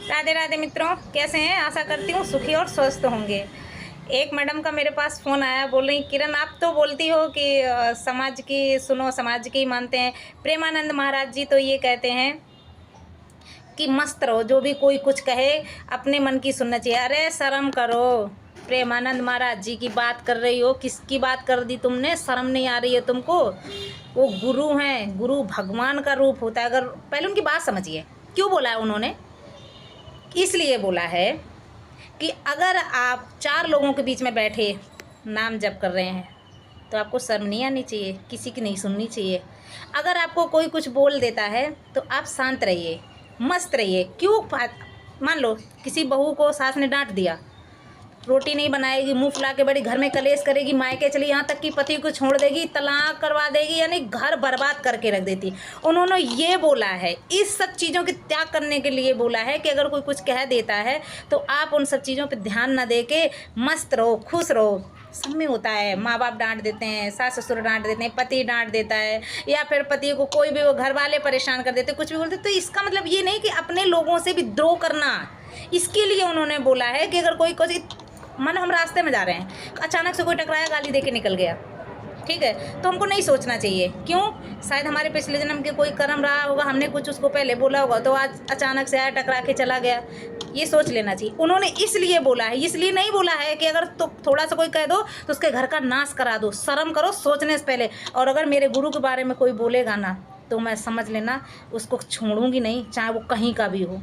राधे राधे मित्रों, कैसे हैं? आशा करती हूँ सुखी और स्वस्थ होंगे। एक मैडम का मेरे पास फ़ोन आया, बोल रही किरण आप तो बोलती हो कि समाज की सुनो, समाज की मानते हैं। प्रेमानंद महाराज जी तो ये कहते हैं कि मस्त रहो, जो भी कोई कुछ कहे अपने मन की सुनना चाहिए। अरे शर्म करो, प्रेमानंद महाराज जी की बात कर रही हो, किसकी बात कर दी तुमने? शर्म नहीं आ रही है तुमको? वो गुरु हैं, गुरु भगवान का रूप होता है। अगर पहले उनकी बात समझिए, क्यों बोला है उन्होंने। इसलिए बोला है कि अगर आप चार लोगों के बीच में बैठे नाम जप कर रहे हैं तो आपको शर्म नहीं आनी चाहिए, किसी की नहीं सुननी चाहिए। अगर आपको कोई कुछ बोल देता है तो आप शांत रहिए, मस्त रहिए। क्यों? मान लो किसी बहू को सास ने डांट दिया, रोटी नहीं बनाएगी, मुंह फुला के बड़ी घर में कलेश करेगी, मायके चली, यहाँ तक कि पति को छोड़ देगी, तलाक करवा देगी, यानी घर बर्बाद करके रख देती। उन्होंने ये बोला है, इस सब चीज़ों के त्याग करने के लिए बोला है कि अगर कोई कुछ कह देता है तो आप उन सब चीज़ों पे ध्यान ना दे के मस्त रहो, खुश रहो। सब में होता है, माँ बाप डांट देते हैं, सास ससुर डांट देते हैं, पति डांट देता है, या फिर पति को कोई भी वो घर वाले परेशान कर देते, कुछ भी बोलते। तो इसका मतलब ये नहीं कि अपने लोगों से भी द्रोह करना। इसके लिए उन्होंने बोला है कि अगर कोई कुछ, मन हम रास्ते में जा रहे हैं, अचानक से कोई टकराया, गाली दे के निकल गया, ठीक है, तो हमको नहीं सोचना चाहिए। क्यों? शायद हमारे पिछले जन्म के कोई कर्म रहा होगा, हमने कुछ उसको पहले बोला होगा, तो आज अचानक से आया, टकरा के चला गया। ये सोच लेना चाहिए। उन्होंने इसलिए बोला है, इसलिए नहीं बोला है कि अगर तो थोड़ा सा कोई कह दो तो उसके घर का नाश करा दो। शर्म करो सोचने से पहले। और अगर मेरे गुरु के बारे में कोई बोलेगा ना तो मैं समझ लेना उसको छोड़ूंगी नहीं, चाहे वो कहीं का भी हो।